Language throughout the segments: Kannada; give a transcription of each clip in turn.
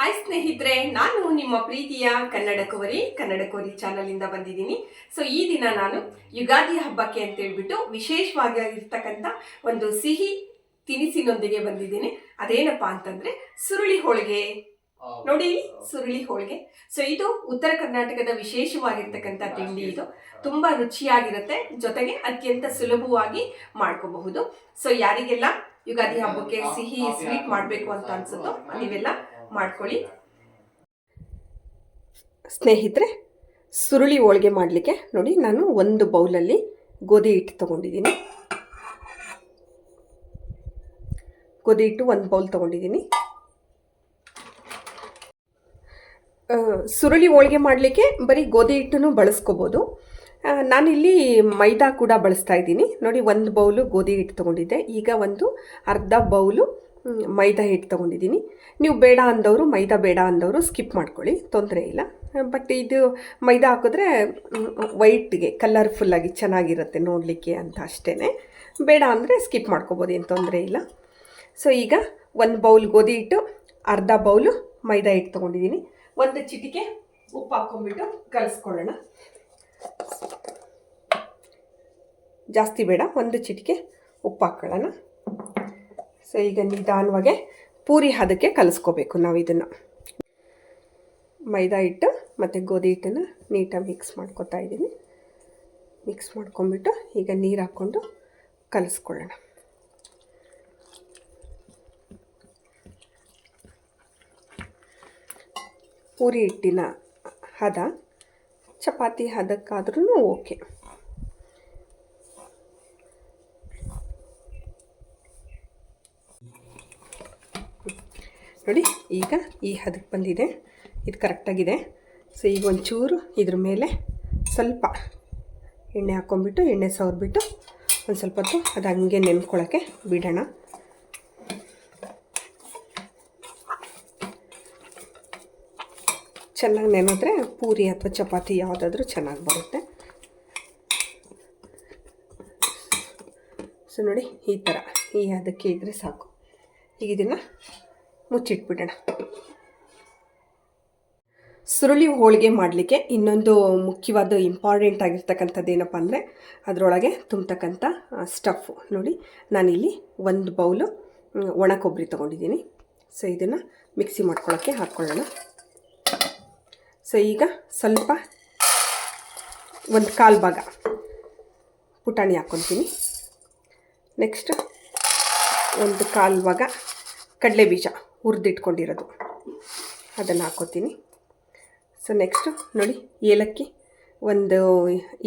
ಹಾಯ್ ಸ್ನೇಹಿತರೆ, ನಾನು ನಿಮ್ಮ ಪ್ರೀತಿಯ ಕನ್ನಡಕೋರಿ ಚಾನಲ್ ಇಂದ ಬಂದಿದ್ದೀನಿ. ಸೊ ಈ ದಿನ ನಾನು ಯುಗಾದಿ ಹಬ್ಬಕ್ಕೆ ಅಂತ ಹೇಳ್ಬಿಟ್ಟು ವಿಶೇಷವಾಗಿರ್ತಕ್ಕಂಥ ಒಂದು ಸಿಹಿ ತಿನಿಸಿನೊಂದಿಗೆ ಬಂದಿದ್ದೀನಿ. ಅದೇನಪ್ಪಾ ಅಂತಂದ್ರೆ ಸುರುಳಿ ಹೋಳಿಗೆ. ನೋಡಿ, ಸುರುಳಿ ಹೋಳಿಗೆ. ಸೊ ಇದು ಉತ್ತರ ಕರ್ನಾಟಕದ ವಿಶೇಷವಾಗಿರ್ತಕ್ಕಂಥ ತಿಂಡಿ. ಇದು ತುಂಬಾ ರುಚಿಯಾಗಿರುತ್ತೆ, ಜೊತೆಗೆ ಅತ್ಯಂತ ಸುಲಭವಾಗಿ ಮಾಡ್ಕೋಬಹುದು. ಸೊ ಯಾರಿಗೆಲ್ಲ ಯುಗಾದಿ ಹಬ್ಬಕ್ಕೆ ಸಿಹಿ ಸ್ವೀಟ್ ಮಾಡಬೇಕು ಅಂತ ಅನ್ಸುತ್ತೋ ನೀವೆಲ್ಲ ಮಾಡ್ಕೊಳ್ಳಿ. ಸ್ನೇಹಿತರೆ, ಸುರುಳಿ ಹೋಳಿಗೆ ಮಾಡಲಿಕ್ಕೆ ನೋಡಿ, ನಾನು ಒಂದು ಬೌಲಲ್ಲಿ ಗೋಧಿ ಹಿಟ್ಟು ತೊಗೊಂಡಿದ್ದೀನಿ. ಗೋಧಿ ಹಿಟ್ಟು ಒಂದು ಬೌಲ್ ತೊಗೊಂಡಿದ್ದೀನಿ. ಸುರುಳಿ ಹೋಳಿಗೆ ಮಾಡಲಿಕ್ಕೆ ಬರೀ ಗೋಧಿ ಹಿಟ್ಟನ್ನು ಬಳಸ್ಕೋಬೋದು. ನಾನಿಲ್ಲಿ ಮೈದಾ ಕೂಡ ಬಳಸ್ತಾ ಇದ್ದೀನಿ. ನೋಡಿ, ಒಂದು ಬೌಲು ಗೋಧಿ ಹಿಟ್ಟು ತೊಗೊಂಡಿದ್ದೆ. ಈಗ ಒಂದು ಅರ್ಧ ಬೌಲು ಮೈದಾ ಹಿಟ್ಟು ತೊಗೊಂಡಿದ್ದೀನಿ. ನೀವು ಬೇಡ ಅಂದವರು, ಮೈದಾ ಬೇಡ ಅಂದವರು ಸ್ಕಿಪ್ ಮಾಡ್ಕೊಳ್ಳಿ, ತೊಂದರೆ ಇಲ್ಲ. ಬಟ್ ಇದು ಮೈದಾ ಹಾಕಿದ್ರೆ ವೈಟ್ಗೆ ಕಲರ್ಫುಲ್ಲಾಗಿ ಚೆನ್ನಾಗಿರುತ್ತೆ ನೋಡಲಿಕ್ಕೆ ಅಂತ ಅಷ್ಟೇ. ಬೇಡ ಅಂದರೆ ಸ್ಕಿಪ್ ಮಾಡ್ಕೋಬೋದು, ಏನು ತೊಂದರೆ ಇಲ್ಲ. ಸೊ ಈಗ ಒಂದು ಬೌಲ್ ಗೋಧಿ ಹಿಟ್ಟು, ಅರ್ಧ ಬೌಲು ಮೈದಾ ಹಿಟ್ಟು ತೊಗೊಂಡಿದ್ದೀನಿ. ಒಂದು ಚಿಟಿಕೆ ಉಪ್ಪು ಹಾಕ್ಕೊಂಡ್ಬಿಟ್ಟು ಕಲಿಸ್ಕೊಳ್ಳೋಣ. ಜಾಸ್ತಿ ಬೇಡ, ಒಂದು ಚಿಟಿಕೆ ಉಪ್ಪು ಹಾಕ್ಕೊಳ್ಳೋಣ. ಸೊ ಈಗ ನಿಧಾನವಾಗಿ ಪೂರಿ ಹದಕ್ಕೆ ಕಲಿಸ್ಕೋಬೇಕು ನಾವು ಇದನ್ನು. ಮೈದಾ ಹಿಟ್ಟು ಮತ್ತು ಗೋಧಿ ಹಿಟ್ಟನ್ನು ನೀಟಾಗಿ ಮಿಕ್ಸ್ ಮಾಡ್ಕೊತಾ ಇದ್ದೀನಿ. ಮಿಕ್ಸ್ ಮಾಡ್ಕೊಂಬಿಟ್ಟು ಈಗ ನೀರು ಹಾಕ್ಕೊಂಡು ಕಲಿಸ್ಕೊಳ್ಳೋಣ. ಪೂರಿ ಹಿಟ್ಟಿನ ಹದ ಚಪಾತಿ ಹದಕ್ಕಾದ್ರೂ ಓಕೆ. ನೋಡಿ, ಈಗ ಈ ಹದಕ್ಕೆ ಬಂದಿದೆ, ಇದು ಕರೆಕ್ಟಾಗಿದೆ. ಸೊ ಈಗ ಒಂಚೂರು ಇದ್ರ ಮೇಲೆ ಸ್ವಲ್ಪ ಎಣ್ಣೆ ಹಾಕ್ಕೊಂಬಿಟ್ಟು, ಎಣ್ಣೆ ಸವರ್ಬಿಟ್ಟು ಒಂದು ಸ್ವಲ್ಪ ಹೊತ್ತು ಅದು ಹಂಗೆ ನೆನ್ಕೊಳ್ಳೋಕ್ಕೆ ಬಿಡೋಣ. ಚೆನ್ನಾಗಿ ನೆನೆದ್ರೆ ಪೂರಿ ಅಥವಾ ಚಪಾತಿ ಯಾವುದಾದ್ರೂ ಚೆನ್ನಾಗಿ ಬರುತ್ತೆ. ಸೊ ನೋಡಿ, ಈ ಥರ ಈ ಅದಕ್ಕೆ ಇದ್ದರೆ ಸಾಕು. ಈಗ ಇದನ್ನು ಮುಚ್ಚಿಟ್ಬಿಡೋಣ. ಸುರುಳಿ ಹೋಳಿಗೆ ಮಾಡಲಿಕ್ಕೆ ಇನ್ನೊಂದು ಮುಖ್ಯವಾದ ಇಂಪಾರ್ಟೆಂಟ್ ಆಗಿರ್ತಕ್ಕಂಥದ್ದು ಏನಪ್ಪ ಅಂದರೆ ಅದರೊಳಗೆ ತುಂಬತಕ್ಕಂಥ ಸ್ಟಫು. ನೋಡಿ, ನಾನಿಲ್ಲಿ ಒಂದು ಬೌಲು ಒಣ ಕೊಬ್ಬರಿ ತೊಗೊಂಡಿದ್ದೀನಿ. ಸೊ ಇದನ್ನು ಮಿಕ್ಸಿ ಮಾಡ್ಕೊಳ್ಳೋಕ್ಕೆ ಹಾಕ್ಕೊಳ್ಳೋಣ. ಸೊ ಈಗ ಸ್ವಲ್ಪ ಒಂದು ಕಾಲು ಭಾಗ ಪುಟಾಣಿ ಹಾಕ್ಕೊತೀನಿ. ನೆಕ್ಸ್ಟ್ ಒಂದು ಕಾಲು ಭಾಗ ಕಡಲೆ ಬೀಜ ಹುರಿದಿಟ್ಕೊಂಡಿರೋದು ಅದನ್ನು ಹಾಕ್ಕೊತೀನಿ. ಸೊ ನೆಕ್ಸ್ಟು ನೋಡಿ, ಏಲಕ್ಕಿ ಒಂದು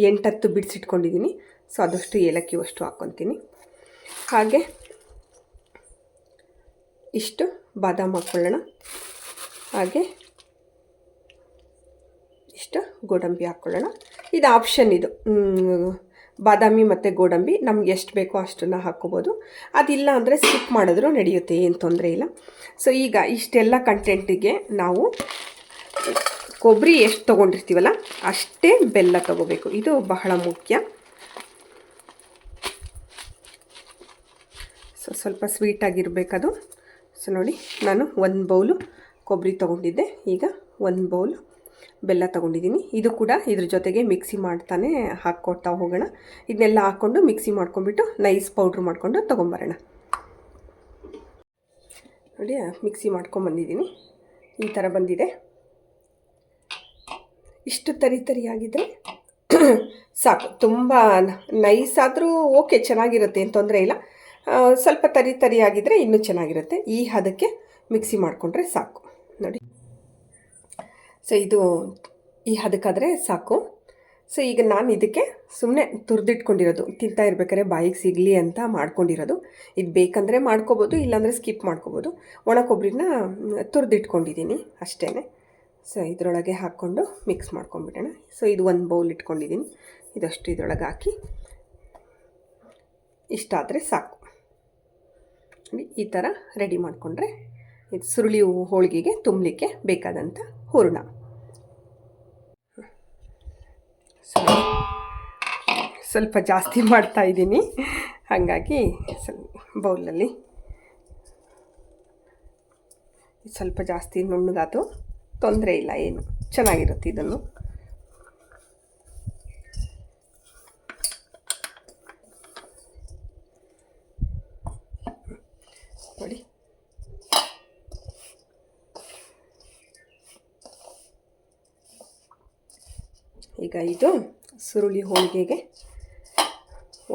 8-10 ಬಿಡಿಸಿಟ್ಕೊಂಡಿದ್ದೀನಿ. ಸೊ ಅದಷ್ಟು ಏಲಕ್ಕಿ ಅಷ್ಟು ಹಾಕ್ಕೊತೀನಿ. ಹಾಗೆ ಇಷ್ಟು ಬಾದಾಮ್ ಹಾಕ್ಕೊಳ್ಳೋಣ. ಹಾಗೆ ಇಷ್ಟು ಗೋಡಂಬಿ ಹಾಕ್ಕೊಳ್ಳೋಣ. ಇದು ಆಪ್ಷನ್. ಇದು ಬಾದಾಮಿ ಮತ್ತು ಗೋಡಂಬಿ ನಮ್ಗೆ ಎಷ್ಟು ಬೇಕೋ ಅಷ್ಟನ್ನು ಹಾಕ್ಕೋಬೋದು. ಅದಿಲ್ಲ ಅಂದರೆ ಸ್ಕಿಪ್ ಮಾಡಿದ್ರೂ ನಡೆಯುತ್ತೆ, ಏನು ತೊಂದರೆ ಇಲ್ಲ. ಸೊ ಈಗ ಇಷ್ಟೆಲ್ಲ ಕಂಟೆಂಟಿಗೆ ನಾವು ಕೊಬ್ಬರಿ ಎಷ್ಟು ತೊಗೊಂಡಿರ್ತೀವಲ್ಲ ಅಷ್ಟೇ ಬೆಲ್ಲ ತೊಗೋಬೇಕು. ಇದು ಬಹಳ ಮುಖ್ಯ. ಸೊ ಸ್ವಲ್ಪ ಸ್ವೀಟಾಗಿರಬೇಕದು. ಸೊ ನೋಡಿ, ನಾನು ಒಂದು ಬೌಲು ಕೊಬ್ಬರಿ ತೊಗೊಂಡಿದ್ದೆ. ಈಗ ಒಂದು ಬೌಲು ಬೆಲ್ಲ ತೊಗೊಂಡಿದ್ದೀನಿ. ಇದು ಕೂಡ ಇದ್ರ ಜೊತೆಗೆ ಮಿಕ್ಸಿ ಮಾಡ್ತಾನೆ ಹಾಕ್ಕೊಡ್ತಾ ಹೋಗೋಣ. ಇದನ್ನೆಲ್ಲ ಹಾಕ್ಕೊಂಡು ಮಿಕ್ಸಿ ಮಾಡ್ಕೊಂಡ್ಬಿಟ್ಟು ನೈಸ್ ಪೌಡ್ರ್ ಮಾಡಿಕೊಂಡು ತೊಗೊಂಬರೋಣ. ನೋಡಿ, ಮಿಕ್ಸಿ ಮಾಡ್ಕೊಂಬಂದಿದ್ದೀನಿ. ಈ ಥರ ಬಂದಿದೆ. ಇಷ್ಟು ತರಿಯಾಗಿದ್ದರೆ ಸಾಕು. ತುಂಬ ನೈಸ್ ಆದರೂ ಓಕೆ, ಚೆನ್ನಾಗಿರುತ್ತೆ, ಏನು ತೊಂದರೆ ಇಲ್ಲ. ಸ್ವಲ್ಪ ತರಿಯಾಗಿದ್ದರೆ ಇನ್ನೂ ಚೆನ್ನಾಗಿರುತ್ತೆ. ಈ ಹದಕ್ಕೆ ಮಿಕ್ಸಿ ಮಾಡಿಕೊಂಡ್ರೆ ಸಾಕು. ನೋಡಿ, ಸೊ ಇದು ಈ ಹದಕ್ಕಾದರೆ ಸಾಕು. ಸೊ ಈಗ ನಾನು ಇದಕ್ಕೆ ಸುಮ್ಮನೆ ತುರಿದಿಟ್ಕೊಂಡಿರೋದು, ತಿಂತಾ ಇರ್ಬೇಕಾದ್ರೆ ಬಾಯಿಗೆ ಸಿಗಲಿ ಅಂತ ಮಾಡ್ಕೊಂಡಿರೋದು. ಇದು ಬೇಕಂದರೆ ಮಾಡ್ಕೋಬೋದು, ಇಲ್ಲಾಂದರೆ ಸ್ಕಿಪ್ ಮಾಡ್ಕೋಬೋದು. ಒಣ ಕೊಬ್ಬರಿನ ತುರಿದಿಟ್ಕೊಂಡಿದ್ದೀನಿ ಅಷ್ಟೇ. ಸೊ ಇದರೊಳಗೆ ಹಾಕ್ಕೊಂಡು ಮಿಕ್ಸ್ ಮಾಡ್ಕೊಂಬಿಡೋಣ. ಸೊ ಇದು ಒಂದು ಬೌಲ್ ಇಟ್ಕೊಂಡಿದ್ದೀನಿ. ಇದಷ್ಟು ಇದರೊಳಗೆ ಹಾಕಿ ಇಷ್ಟಾದರೆ ಸಾಕು. ಈ ಥರ ರೆಡಿ ಮಾಡಿಕೊಂಡ್ರೆ ಇದು ಸುರುಳಿ ಹೋಳಿಗೆಗೆ ತುಂಬಲಿಕ್ಕೆ ಬೇಕಾದಂಥ ಹೂರಣ. ಸ್ವಲ್ಪ ಜಾಸ್ತಿ ಮಾಡ್ತಾಯಿದ್ದೀನಿ, ಹಾಗಾಗಿ ಸ್ವಲ್ಪ ಬೌಲಲ್ಲಿ ಸ್ವಲ್ಪ ಜಾಸ್ತಿ ನುಣ್ಣಗಾತು ತೊಂದರೆ ಇಲ್ಲ, ಏನು ಚೆನ್ನಾಗಿರುತ್ತೆ ಇದನ್ನು. ನೋಡಿ ಈಗ ಇದು ಸುರುಳಿ ಹೋಳಿಗೆಗೆ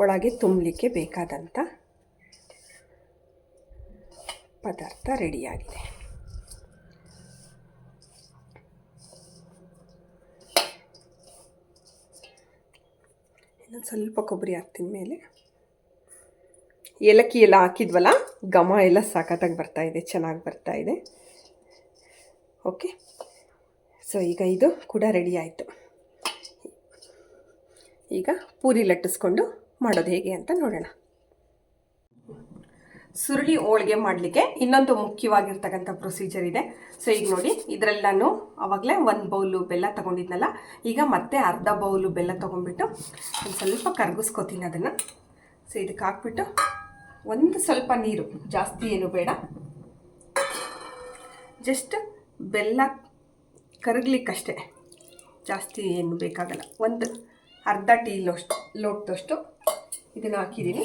ಒಳಗೆ ತುಂಬಲಿಕ್ಕೆ ಬೇಕಾದಂಥ ಪದಾರ್ಥ ರೆಡಿಯಾಗಿದೆ. ಇನ್ನೊಂದು ಸ್ವಲ್ಪ ಕೊಬ್ಬರಿ ಹಾಕ್ತೀನಿ ಮೇಲೆ. ಏಲಕ್ಕಿ ಎಲ್ಲ ಹಾಕಿದ್ವಲ್ಲ, ಘಮ ಎಲ್ಲ ಸಖತ್ತಾಗಿ ಬರ್ತಾಯಿದೆ, ಚೆನ್ನಾಗಿ ಬರ್ತಾಯಿದೆ. ಓಕೆ, ಸೊ ಈಗ ಇದು ಕೂಡ ರೆಡಿ ಆಯಿತು. ಈಗ ಪೂರಿ ಲಟ್ಟಿಸ್ಕೊಂಡು ಮಾಡೋದು ಹೇಗೆ ಅಂತ ನೋಡೋಣ. ಸುರುಳಿ ಹೋಳಿಗೆ ಮಾಡಲಿಕ್ಕೆ ಇನ್ನೊಂದು ಮುಖ್ಯವಾಗಿರ್ತಕ್ಕಂಥ ಪ್ರೊಸೀಜರ್ ಇದೆ. ಸೊ ಈಗ ನೋಡಿ, ಇದರಲ್ಲಿ ನಾನು ಆವಾಗಲೇ 1 ಬೌಲು ಬೆಲ್ಲ ತೊಗೊಂಡಿದ್ನಲ್ಲ, ಈಗ ಮತ್ತೆ ಅರ್ಧ ಬೌಲು ಬೆಲ್ಲ ತೊಗೊಂಡ್ಬಿಟ್ಟು ಒಂದು ಸ್ವಲ್ಪ ಕರಗಿಸ್ಕೋತೀನಿ ಅದನ್ನು. ಸೊ ಇದಕ್ಕೆ ಹಾಕ್ಬಿಟ್ಟು ಒಂದು ಸ್ವಲ್ಪ ನೀರು, ಜಾಸ್ತಿ ಏನು ಬೇಡ, ಜಸ್ಟ್ ಬೆಲ್ಲ ಕರಗಲಿಕ್ಕಷ್ಟೇ, ಜಾಸ್ತಿ ಏನು ಬೇಕಾಗಲ್ಲ. ಒಂದು ಅರ್ಧ ಟೀ ಲೋಟದಷ್ಟು ಇದನ್ನು ಹಾಕಿದ್ದೀನಿ.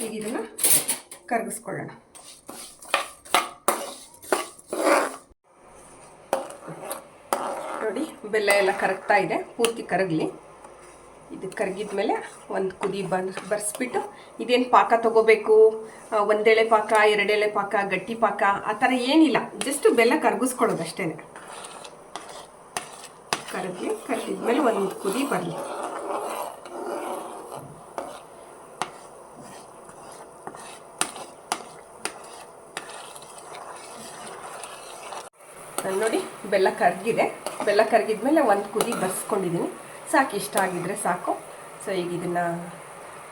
ಈಗ ಇದನ್ನು ಕರಗಿಸ್ಕೊಳ್ಳೋಣ. ನೋಡಿ, ಬೆಲ್ಲ ಎಲ್ಲ ಕರಗ್ತಾ ಇದೆ, ಪೂರ್ತಿ ಕರಗಲಿ. ಇದು ಕರಗಿದ ಮೇಲೆ ಒಂದು ಕುದಿ ಬರ್ಸ್ಬಿಟ್ಟು, ಇದೇನು ಪಾಕ ತೊಗೋಬೇಕು, 1 ಎಳೆ ಪಾಕ, 2 ಎಳೆ ಪಾಕ, ಗಟ್ಟಿ ಪಾಕ ಆ ಥರ ಏನಿಲ್ಲ, ಜಸ್ಟ್ ಬೆಲ್ಲ ಕರಗಿಸ್ಕೊಳ್ಳೋದು ಅಷ್ಟೇ. ಕರಗಿದ್ಮೇಲೆ ಒಂದು ಕುದಿ ಬರಲಿ. ನೋಡಿ, ಬೆಲ್ಲ ಕರಗಿದೆ. ಬೆಲ್ಲ ಕರಗಿದ್ಮೇಲೆ ಒಂದು ಕುದಿ ಬಸ್ಕೊಂಡಿದ್ದೀನಿ. ಸಾಕು, ಇಷ್ಟ ಆಗಿದ್ರೆ ಸಾಕು. ಸೊ ಈಗ ಇದನ್ನು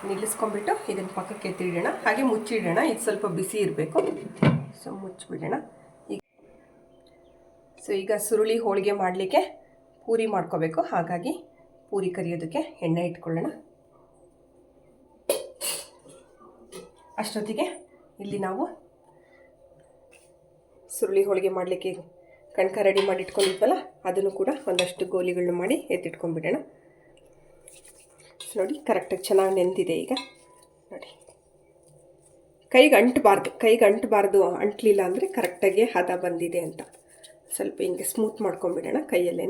ನಿಲ್ಲಿಸ್ಕೊಂಡ್ಬಿಟ್ಟು ಇದನ್ನು ಪಕ್ಕಕ್ಕೆ ಎತ್ತಿಡೋಣ, ಹಾಗೆ ಮುಚ್ಚಿಡೋಣ. ಇದು ಸ್ವಲ್ಪ ಬಿಸಿ ಇರಬೇಕು, ಸೊ ಮುಚ್ಚಿಬಿಡೋಣ. ಈಗ ಸುರುಳಿ ಹೋಳಿಗೆ ಮಾಡಲಿಕ್ಕೆ ಪೂರಿ ಮಾಡ್ಕೋಬೇಕು, ಹಾಗಾಗಿ ಪೂರಿ ಕರಿಯೋದಕ್ಕೆ ಎಣ್ಣೆ ಇಟ್ಕೊಳ್ಳೋಣ. ಅಷ್ಟೊತ್ತಿಗೆ ಇಲ್ಲಿ ನಾವು ಸುರುಳಿ ಹೋಳಿಗೆ ಮಾಡಲಿಕ್ಕೆ ಕಣಕ ರೆಡಿ ಮಾಡಿ ಇಟ್ಕೊಂಡಿದ್ವಲ್ಲ, ಅದನ್ನು ಕೂಡ ಒಂದಷ್ಟು ಗೋಲಿಗಳನ್ನ ಮಾಡಿ ಎತ್ತಿಟ್ಕೊಂಡ್ಬಿಡೋಣ. ನೋಡಿ, ಕರೆಕ್ಟಾಗಿ ಚೆನ್ನಾಗಿ ನೆಂದಿದೆ. ಈಗ ನೋಡಿ, ಕೈಗೆ ಅಂಟಬಾರ್ದು, ಅಂಟಲಿಲ್ಲ ಅಂದರೆ ಕರೆಕ್ಟಾಗಿ ಹದ ಬಂದಿದೆ ಅಂತ. ಸ್ವಲ್ಪ ಹಿಂಗೆ ಸ್ಮೂತ್ ಮಾಡ್ಕೊಂಡ್ಬಿಡೋಣ ಕೈಯಲ್ಲೇ.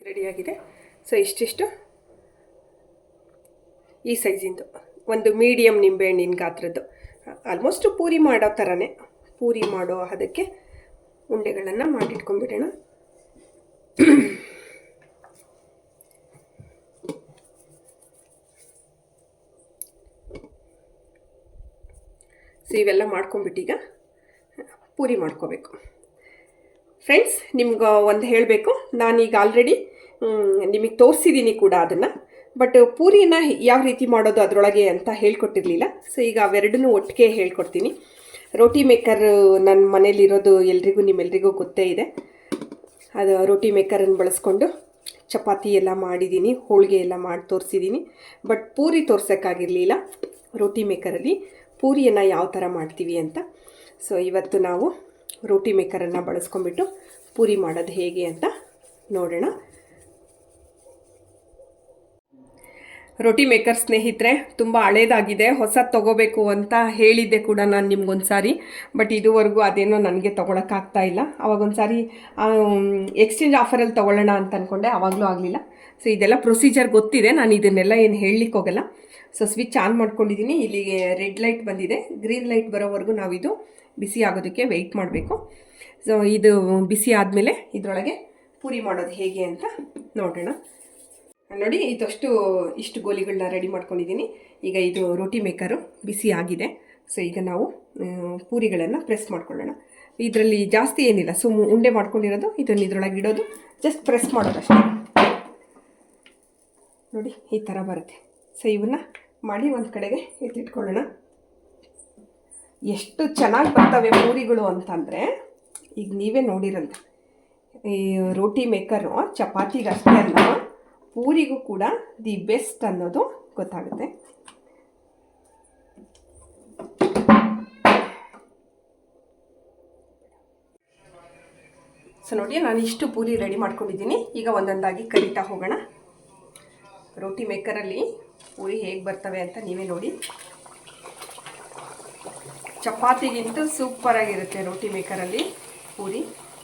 ರೆಡಿಯಾಗಿದೆ. ಸೊ ಇಷ್ಟಿಷ್ಟು ಈ ಸೈಜಿಂದು ಒಂದು ಮೀಡಿಯಮ್ ನಿಂಬೆಹಣ್ಣಿನ ಗಾತ್ರದ್ದು, ಆಲ್ಮೋಸ್ಟ್ ಪೂರಿ ಮಾಡೋ ಥರನೇ, ಪೂರಿ ಮಾಡೋ ಅದಕ್ಕೆ ಉಂಡೆಗಳನ್ನು ಮಾಡಿಟ್ಕೊಂಡ್ಬಿಡೋಣ. ಸೊ ಇವೆಲ್ಲ ಮಾಡ್ಕೊಂಬಿಟ್ಟೀಗ ಪೂರಿ ಮಾಡ್ಕೋಬೇಕು. ಫ್ರೆಂಡ್ಸ್, ನಿಮ್ಗೆ ಒಂದು ಹೇಳಬೇಕು, ನಾನೀಗ ಆಲ್ರೆಡಿ ನಿಮಗೆ ತೋರಿಸಿದ್ದೀನಿ ಕೂಡ ಅದನ್ನು, ಬಟ್ ಪೂರಿನ ಯಾವ ರೀತಿ ಮಾಡೋದು ಅದರೊಳಗೆ ಅಂತ ಹೇಳ್ಕೊಟ್ಟಿರಲಿಲ್ಲ. ಸೊ ಈಗ ಅವೆರಡನ್ನೂ ಒಟ್ಟಿಗೆ ಹೇಳ್ಕೊಡ್ತೀನಿ. ರೋಟಿ ಮೇಕರ್ ನನ್ನ ಮನೇಲಿರೋದು ನಿಮ್ಮೆಲ್ರಿಗೂ ಗೊತ್ತೇ ಇದೆ. ಅದು ರೋಟಿ ಮೇಕರನ್ನು ಬಳಸ್ಕೊಂಡು ಚಪಾತಿ ಎಲ್ಲ ಮಾಡಿದ್ದೀನಿ, ಹೋಳಿಗೆ ಎಲ್ಲ ಮಾಡಿ ತೋರಿಸಿದ್ದೀನಿ. ಬಟ್ ಪೂರಿ ತೋರ್ಸೋಕ್ಕಾಗಿರಲಿಲ್ಲ ರೋಟಿ ಮೇಕರಲ್ಲಿ ಪೂರಿಯನ್ನು ಯಾವ ಥರ ಮಾಡ್ತೀವಿ ಅಂತ. ಸೊ ಇವತ್ತು ನಾವು ರೋಟಿ ಮೇಕರನ್ನು ಬಳಸ್ಕೊಂಡ್ಬಿಟ್ಟು ಪೂರಿ ಮಾಡೋದು ಹೇಗೆ ಅಂತ ನೋಡೋಣ. ರೋಟಿ ಮೇಕರ್ ಸ್ನೇಹಿತರೆ ತುಂಬ ಹಳೇದಾಗಿದೆ, ಹೊಸದು ತೊಗೋಬೇಕು ಅಂತ ಹೇಳಿದ್ದೆ ಕೂಡ ನಾನು ನಿಮ್ಗೊಂದು ಸಾರಿ. ಬಟ್ ಇದುವರೆಗೂ ಅದೇನೋ ನನಗೆ ತೊಗೊಳಕ್ಕಾಗ್ತಾ ಇಲ್ಲ. ಅವಾಗೊಂದು ಸಾರಿ ಎಕ್ಸ್ಚೇಂಜ್ ಆಫರಲ್ಲಿ ತೊಗೊಳ್ಳೋಣ ಅಂತ ಅಂದ್ಕೊಂಡೆ, ಆವಾಗಲೂ ಆಗಲಿಲ್ಲ. ಸೊ ಇದೆಲ್ಲ ಪ್ರೊಸೀಜರ್ ಗೊತ್ತಿದೆ, ನಾನು ಇದನ್ನೆಲ್ಲ ಏನು ಹೇಳಲಿಕ್ಕೆ ಹೋಗಲ್ಲ. ಸೊ ಸ್ವಿಚ್ ಆನ್ ಮಾಡ್ಕೊಂಡಿದ್ದೀನಿ, ಇಲ್ಲಿಗೆ ರೆಡ್ ಲೈಟ್ ಬಂದಿದೆ, ಗ್ರೀನ್ ಲೈಟ್ ಬರೋವರೆಗೂ ನಾವಿದು ಬಿಸಿ ಆಗೋದಕ್ಕೆ ವೆಯ್ಟ್ ಮಾಡಬೇಕು. ಸೊ ಇದು ಬಿಸಿ ಆದಮೇಲೆ ಇದರೊಳಗೆ ಪೂರಿ ಮಾಡೋದು ಹೇಗೆ ಅಂತ ನೋಡೋಣ. ನೋಡಿ, ಇಷ್ಟು ಗೋಲಿಗಳನ್ನ ರೆಡಿ ಮಾಡ್ಕೊಂಡಿದ್ದೀನಿ. ಈಗ ಇದು ರೋಟಿ ಮೇಕರು ಬಿಸಿ ಆಗಿದೆ. ಸೊ ಈಗ ನಾವು ಪೂರಿಗಳನ್ನು ಪ್ರೆಸ್ ಮಾಡ್ಕೊಳ್ಳೋಣ. ಇದರಲ್ಲಿ ಜಾಸ್ತಿ ಏನಿಲ್ಲ, ಉಂಡೆ ಮಾಡ್ಕೊಂಡಿರೋದು ಇದನ್ನು ಇದರೊಳಗೆ ಇಡೋದು, ಜಸ್ಟ್ ಪ್ರೆಸ್ ಮಾಡೋದು ಅಷ್ಟೇ. ನೋಡಿ, ಈ ಥರ ಬರುತ್ತೆ. ಸೊ ಇವನ್ನ ಮಾಡಿ ಒಂದು ಕಡೆಗೆ ಎತ್ತಿಟ್ಕೊಳ್ಳೋಣ. ಎಷ್ಟು ಚೆನ್ನಾಗಿ ಬರ್ತವೆ ಪೂರಿಗಳು ಅಂತಂದರೆ, ಈಗ ನೀವೇ ನೋಡಿರಂತ, ಈ ರೋಟಿ ಮೇಕರು ಚಪಾತಿಗೆ ಅಷ್ಟೇ ಅಲ್ಲ, ಪೂರಿಗೂ ಕೂಡ ದಿ ಬೆಸ್ಟ್ ಅನ್ನೋದು ಗೊತ್ತಾಗುತ್ತೆ. ಸೊ ನೋಡಿ ನಾನು ಇಷ್ಟು ಪೂರಿ ರೆಡಿ ಮಾಡ್ಕೊಂಡಿದ್ದೀನಿ. ಈಗ ಒಂದೊಂದಾಗಿ ಕರಿತಾ ಹೋಗೋಣ. ರೋಟಿ ಮೇಕರಲ್ಲಿ ಪೂರಿ ಹೇಗೆ ಬರ್ತವೆ ಅಂತ ನೀವೇ ನೋಡಿ. ಚಪಾತಿಗಿಂತೂ ಸೂಪರಾಗಿರುತ್ತೆ ರೋಟಿ ಮೇಕರಲ್ಲಿ ಪೂರಿ.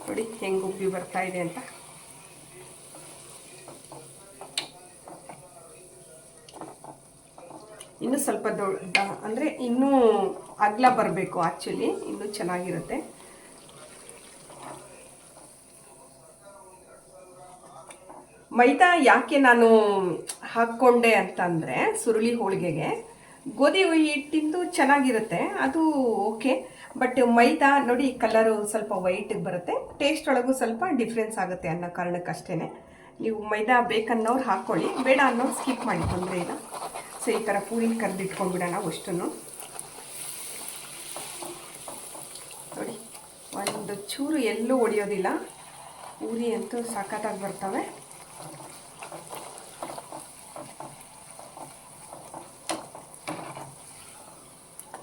ನೋಡಿ ಹೆಂಗೆ ಉಬ್ಬಿ ಬರ್ತಾ ಇದೆ ಅಂತ. ಇನ್ನೂ ಸ್ವಲ್ಪ ದೊಡ್ಡ ಅಂದರೆ ಇನ್ನೂ ಅಗಲ ಬರಬೇಕು, ಆ್ಯಕ್ಚುಲಿ ಇನ್ನೂ ಚೆನ್ನಾಗಿರುತ್ತೆ. ಮೈದಾ ಯಾಕೆ ನಾನು ಹಾಕ್ಕೊಂಡೆ ಅಂತಂದರೆ, ಸುರುಳಿ ಹೋಳಿಗೆಗೆ ಗೋಧಿ ಹಿಟ್ಟಿಂದು ಚೆನ್ನಾಗಿರುತ್ತೆ, ಅದು ಓಕೆ. ಬಟ್ ಮೈದಾ ನೋಡಿ ಕಲರು ಸ್ವಲ್ಪ ವೈಟಿಗೆ ಬರುತ್ತೆ, ಟೇಸ್ಟ್ ಒಳಗೂ ಸ್ವಲ್ಪ ಡಿಫ್ರೆನ್ಸ್ ಆಗುತ್ತೆ ಅನ್ನೋ ಕಾರಣಕ್ಕಷ್ಟೇ. ನೀವು ಮೈದಾ ಬೇಕನ್ನೋರು ಹಾಕ್ಕೊಳ್ಳಿ, ಬೇಡ ಅನ್ನೋರು ಸ್ಕಿಪ್ ಮಾಡಿ, ತೊಂದರೆ ಇಲ್ಲ. ಸೊ ಈ ಥರ ಪೂರಿ ಕರೆದಿಟ್ಕೊಂಡ್ಬಿಡೋಣ ಅಷ್ಟನ್ನು. ನೋಡಿ ಒಂದು ಚೂರು ಎಲ್ಲೂ ಒಡೆಯೋದಿಲ್ಲ, ಪೂರಿ ಅಂತೂ ಸಖತ್ತಾಗಿ ಬರ್ತವೆ.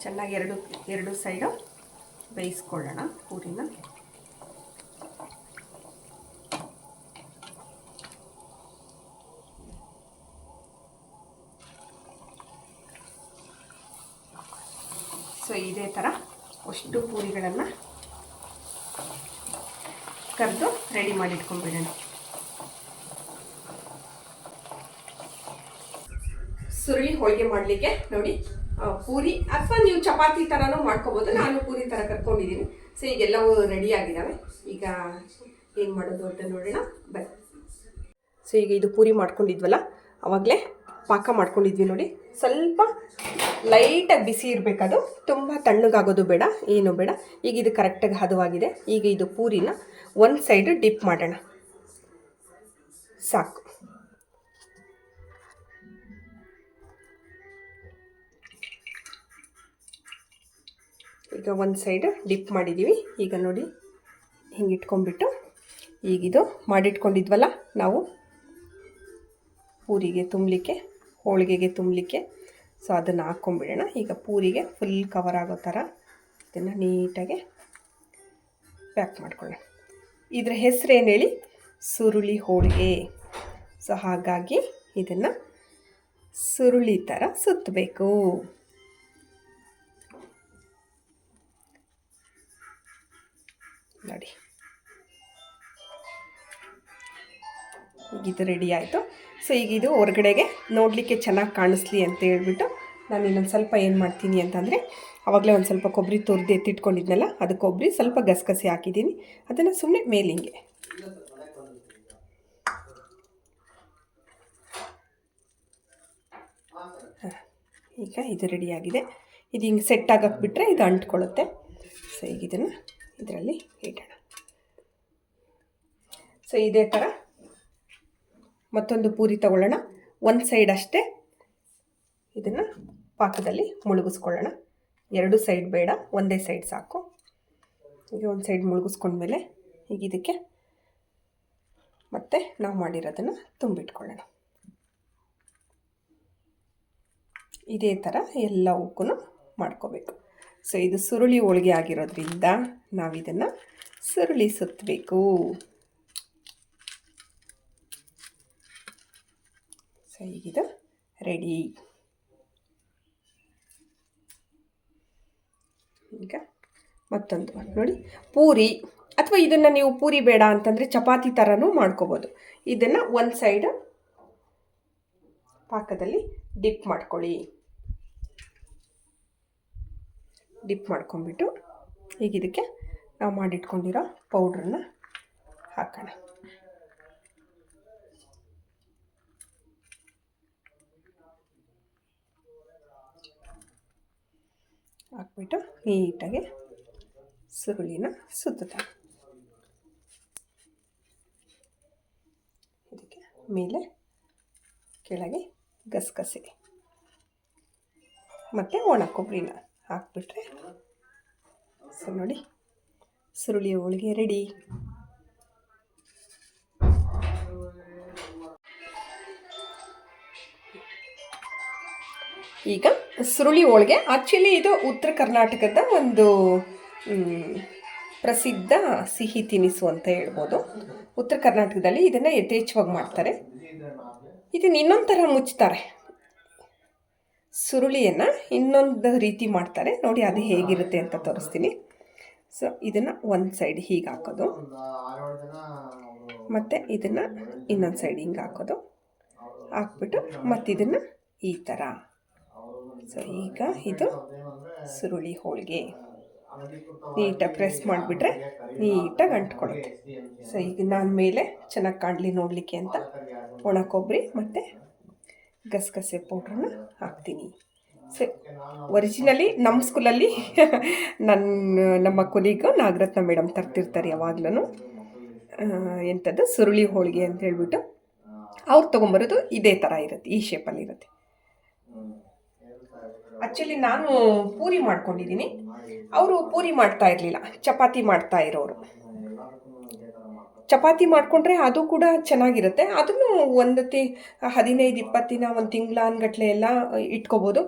ಚೆನ್ನಾಗಿ ಎರಡು ಸೈಡು ಬೇಯಿಸ್ಕೊಳ್ಳೋಣ ಪೂರಿನ. ಸೊ ಇದೇ ಥರ ಅಷ್ಟು ಪೂರಿಗಳನ್ನು ಕರೆದು ರೆಡಿ ಮಾಡಿ ಇಟ್ಕೊಂಡ್ಬಿಡೋಣ. ಸುರುಳಿ ಹೋಳಿಗೆ ಮಾಡಲಿಕ್ಕೆ ನೋಡಿ ಪೂರಿ ಅಥವಾ ನೀವು ಚಪಾತಿ ಥರನೂ ಮಾಡ್ಕೋಬೋದು. ನಾನು ಪೂರಿ ಥರ ಕರ್ಕೊಂಡಿದ್ದೀನಿ. ಸೊ ಈಗೆಲ್ಲವೂ ರೆಡಿ ಆಗಿದ್ದಾವೆ. ಈಗ ಏನು ಮಾಡೋದು ಅಂತ ನೋಡೋಣ ಬನ್ನಿ. ಸೊ ಈಗ ಇದು ಪೂರಿ ಮಾಡ್ಕೊಂಡಿದ್ವಲ್ಲ, ಆವಾಗಲೇ ಪಾಕ ಮಾಡ್ಕೊಂಡಿದ್ವಿ ನೋಡಿ. ಸ್ವಲ್ಪ ಲೈಟಾಗಿ ಬಿಸಿ ಇರಬೇಕದು, ತುಂಬ ತಣ್ಣಗಾಗೋದು ಬೇಡ, ಏನು ಬೇಡ. ಈಗ ಇದು ಕರೆಕ್ಟಾಗಿ ಹದವಾಗಿದೆ. ಈಗ ಇದು ಪೂರಿನ ಒಂದು ಸೈಡು ಡಿಪ್ ಮಾಡೋಣ, ಸಾಕು. ಈಗ ಒಂದು ಸೈಡು ಡಿಪ್ ಮಾಡಿದ್ದೀವಿ. ಈಗ ನೋಡಿ ಹಿಂಗೆ ಇಟ್ಕೊಂಡ್ಬಿಟ್ಟು ಈಗಿದು ಮಾಡಿಟ್ಕೊಂಡಿದ್ವಲ್ಲ ನಾವು ಪೂರಿಗೆ ತುಂಬಲಿಕ್ಕೆ, ಹೋಳಿಗೆಗೆ ತುಂಬಲಿಕ್ಕೆ, ಸೊ ಅದನ್ನು ಹಾಕ್ಕೊಂಬಿಡೋಣ. ಈಗ ಪೂರಿಗೆ ಫುಲ್ ಕವರ್ ಆಗೋ ಥರ ಇದನ್ನು ನೀಟಾಗಿ ಪ್ಯಾಕ್ ಮಾಡ್ಕೊಳ್ಳೋಣ. ಇದರ ಹೆಸರು ಏನು ಹೇಳಿ? ಸುರುಳಿ ಹೋಳಿಗೆ. ಸೊ ಹಾಗಾಗಿ ಇದನ್ನು ಸುರುಳಿ ಥರ ಸುತ್ತಬೇಕು. ನೋಡಿ ಈಗ ಇದು ರೆಡಿ ಆಯಿತು. ಸೊ ಈಗ ಇದು ಹೊರಗಡೆಗೆ ನೋಡಲಿಕ್ಕೆ ಚೆನ್ನಾಗಿ ಕಾಣಿಸ್ಲಿ ಅಂತ ಹೇಳ್ಬಿಟ್ಟು ನಾನು ಇನ್ನೊಂದು ಸ್ವಲ್ಪ ಏನು ಮಾಡ್ತೀನಿ ಅಂತಂದರೆ, ಆವಾಗಲೇ ಒಂದು ಸ್ವಲ್ಪ ಕೊಬ್ಬರಿ ತುರಿದು ಎತ್ತಿಟ್ಕೊಂಡಿದ್ನಲ್ಲ, ಅದು ಕೊಬ್ಬರಿ ಸ್ವಲ್ಪ ಗಸಗಸೆ ಹಾಕಿದ್ದೀನಿ. ಅದನ್ನು ಸುಮ್ಮನೆ ಮೇಲಿಂಗೆ ಈಗ ಇದು ರೆಡಿಯಾಗಿದೆ. ಇದು ಹಿಂಗೆ ಸೆಟ್ ಆಗಕ್ಕೆ ಬಿಟ್ಟರೆ ಇದು ಅಂಟ್ಕೊಳ್ಳುತ್ತೆ. ಸೊ ಈಗ ಇದನ್ನು ಇದರಲ್ಲಿ ಇಡೋಣ. ಸೊ ಇದೇ ಥರ ಮತ್ತೊಂದು ಪೂರಿ ತಗೊಳ್ಳೋಣ. ಒಂದು ಸೈಡ್ ಅಷ್ಟೇ ಇದನ್ನು ಪಾಕದಲ್ಲಿ ಮುಳುಗಿಸ್ಕೊಳ್ಳೋಣ. ಎರಡು ಸೈಡ್ ಬೇಡ, ಒಂದೇ ಸೈಡ್ ಸಾಕು. ಈಗ ಒಂದು ಸೈಡ್ ಮುಳುಗಿಸ್ಕೊಂಡ್ಮೇಲೆ ಈಗ ಇದಕ್ಕೆ ಮತ್ತೆ ನಾವು ಮಾಡಿರೋದನ್ನು ತುಂಬಿಟ್ಕೊಳ್ಳೋಣ. ಇದೇ ಥರ ಎಲ್ಲವಕ್ಕೂ ಮಾಡ್ಕೋಬೇಕು. ಸೊ ಇದು ಸುರುಳಿ ಹೋಳಿಗೆ ಆಗಿರೋದ್ರಿಂದ ನಾವಿದನ್ನು ಸುರುಳಿ ಸುತ್ತಬೇಕು. So ಈಗಿದು ready. ಈಗ ಮತ್ತೊಂದು ನೋಡಿ ಪೂರಿ, ಅಥವಾ ಇದನ್ನು ನೀವು ಪೂರಿ ಬೇಡ ಅಂತಂದರೆ ಚಪಾತಿ ಥರನೂ ಮಾಡ್ಕೋಬೋದು. ಇದನ್ನು ಒಂದು ಸೈಡ್ ಪಾಕದಲ್ಲಿ ಡಿಪ್ ಮಾಡ್ಕೊಳ್ಳಿ. ಡಿಪ್ ಮಾಡ್ಕೊಂಡ್ಬಿಟ್ಟು ಈಗ ಇದಕ್ಕೆ ನಾವು ಮಾಡಿಟ್ಕೊಂಡಿರೋ ಪೌಡ್ರನ್ನ ಹಾಕೋಣ. ಹಾಕ್ಬಿಟ್ಟು ನೀಟಾಗಿ ಸುರುಳಿನ ಸುತ್ತುತ್ತಾ ಇದಕ್ಕೆ ಮೇಲೆ ಕೆಳಗೆ ಗಸಗಸೆ ಮತ್ತು ಒಣ ಕೊಬ್ಬರಿನ ಹಾಕ್ಬಿಟ್ರೆ ಸೊ ನೋಡಿ ಸುರುಳಿ ಹೋಳಿಗೆ ರೆಡಿ. ಈಗ ಸುರುಳಿ ಹೋಳಿಗೆ ಆ್ಯಕ್ಚುಲಿ ಇದು ಉತ್ತರ ಕರ್ನಾಟಕದ ಒಂದು ಪ್ರಸಿದ್ಧ ಸಿಹಿ ತಿನಿಸು ಅಂತ ಹೇಳ್ಬೋದು. ಉತ್ತರ ಕರ್ನಾಟಕದಲ್ಲಿ ಇದನ್ನು ಯಥೇಚ್ಛವಾಗಿ ಮಾಡ್ತಾರೆ. ಇದನ್ನು ಇನ್ನೊಂದು ಥರ ಮುಚ್ತಾರೆ, ಸುರುಳಿಯನ್ನು ಇನ್ನೊಂದು ರೀತಿ ಮಾಡ್ತಾರೆ ನೋಡಿ. ಅದು ಹೇಗಿರುತ್ತೆ ಅಂತ ತೋರಿಸ್ತೀನಿ. ಸೊ ಇದನ್ನು ಒಂದು ಸೈಡ್ ಹೀಗೆ ಹಾಕೋದು, ಮತ್ತು ಇದನ್ನು ಇನ್ನೊಂದು ಸೈಡ್ ಹಿಂಗೆ ಹಾಕೋದು, ಹಾಕ್ಬಿಟ್ಟು ಮತ್ತಿದನ್ನು ಈ ಥರ. ಸೊ ಈಗ ಇದು ಸುರುಳಿ ಹೋಳಿಗೆ. ನೀಟಾಗಿ ಪ್ರೆಸ್ ಮಾಡಿಬಿಟ್ರೆ ನೀಟಾಗಿ ಅಂಟ್ಕೊಳ್ಳುತ್ತೆ. ಸೊ ಈಗ ನಾನು ಮೇಲೆ ಚೆನ್ನಾಗಿ ಕಾಣಲಿ ನೋಡಲಿಕ್ಕೆ ಅಂತ ಒಣ ಕೊಬ್ಬರಿ ಮತ್ತು ಗಸಗಸೆ ಪೌಡ್ರನ್ನ ಹಾಕ್ತೀನಿ. ಸೊ ಒರಿಜಿನಲಿ ನಮ್ಮ ಸ್ಕೂಲಲ್ಲಿ ನಮ್ಮ ಕೊಲೀಗ ನಾಗರತ್ನ ಮೇಡಮ್ ತರ್ತಿರ್ತಾರೆ ಯಾವಾಗ್ಲೂ. ಎಂಥದ್ದು ಸುರುಳಿ ಹೋಳಿಗೆ ಅಂತ ಹೇಳ್ಬಿಟ್ಟು ಅವ್ರು ತೊಗೊಂಬರೋದು ಇದೇ ಥರ ಇರುತ್ತೆ, ಈ ಶೇಪಲ್ಲಿ ಇರುತ್ತೆ. ಆ್ಯಕ್ಚುಲಿ ನಾನು ಪೂರಿ ಮಾಡ್ಕೊಂಡಿದ್ದೀನಿ, ಅವರು ಪೂರಿ ಮಾಡ್ತಾ ಇರಲಿಲ್ಲ, ಚಪಾತಿ ಮಾಡ್ತಾ ಇರೋರು. ಚಪಾತಿ ಮಾಡಿಕೊಂಡ್ರೆ ಅದು ಕೂಡ ಚೆನ್ನಾಗಿರುತ್ತೆ. ಅದನ್ನು 15-20 ದಿನ, 1 ತಿಂಗಳ ಅನ್ಗಟ್ಲೆ ಎಲ್ಲ ಇಟ್ಕೋಬೋದು.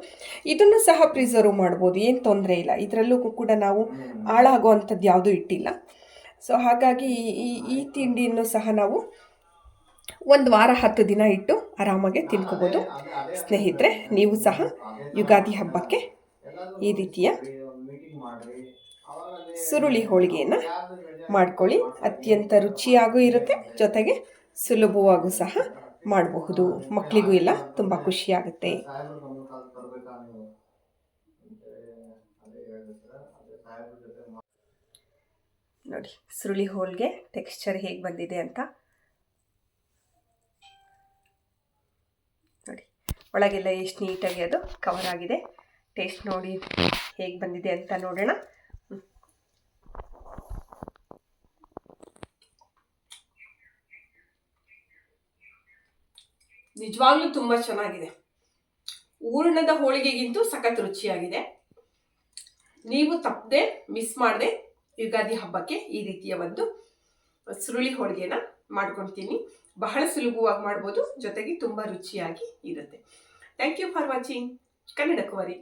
ಇದನ್ನು ಸಹ ಪ್ರಿಸರ್ವ್ ಮಾಡ್ಬೋದು, ಏನು ತೊಂದರೆ ಇಲ್ಲ. ಇದರಲ್ಲೂ ಕೂಡ ನಾವು ಹಾಳಾಗುವಂಥದ್ದು ಯಾವುದೂ ಇಟ್ಟಿಲ್ಲ. ಸೊ ಹಾಗಾಗಿ ಈ ತಿಂಡಿಯನ್ನು ಸಹ ನಾವು 1 ವಾರ 10 ದಿನ ಇಟ್ಟು ಆರಾಮಾಗೆ ತಿನ್ಕೋಬೋದು. ಸ್ನೇಹಿತರೆ, ನೀವು ಸಹ ಯುಗಾದಿ ಹಬ್ಬಕ್ಕೆ ಈ ರೀತಿಯ ಸುರುಳಿ ಹೋಳಿಗೆಯನ್ನು ಮಾಡ್ಕೊಳ್ಳಿ. ಅತ್ಯಂತ ರುಚಿಯಾಗೂ ಇರುತ್ತೆ, ಜೊತೆಗೆ ಸುಲಭವಾಗೂ ಸಹ ಮಾಡಬಹುದು. ಮಕ್ಕಳಿಗೂ ಎಲ್ಲ ತುಂಬ ಖುಷಿಯಾಗುತ್ತೆ. ನೋಡಿ ಸುರುಳಿ ಹೋಳಿಗೆ ಟೆಕ್ಸ್ಚರ್ ಹೇಗೆ ಬಂದಿದೆ ಅಂತ ನೋಡಿ. ಒಳಗೆಲ್ಲ ಎಷ್ಟು ನೀಟಾಗಿ ಅದು ಕವರ್ ಆಗಿದೆ. ಟೇಸ್ಟ್ ನೋಡಿ ಹೇಗೆ ಬಂದಿದೆ ಅಂತ ನೋಡೋಣ. ನಿಜವಾಗ್ಲೂ ತುಂಬ ಚೆನ್ನಾಗಿದೆ. ಹೂರಣದ ಹೋಳಿಗೆಗಿಂತೂ ಸಖತ್ ರುಚಿಯಾಗಿದೆ. ನೀವು ತಪ್ಪದೆ ಮಿಸ್ ಮಾಡದೆ ಯುಗಾದಿ ಹಬ್ಬಕ್ಕೆ ಈ ರೀತಿಯ ಒಂದು ಸುರುಳಿ ಹೋಳಿಗೆನ ಮಾಡ್ಕೊಳ್ತೀನಿ. ಬಹಳ ಸುಲಭವಾಗಿ ಮಾಡ್ಬೋದು, ಜೊತೆಗೆ ತುಂಬ ರುಚಿಯಾಗಿ ಇರುತ್ತೆ. Thank you for watching Kannada Kuwari.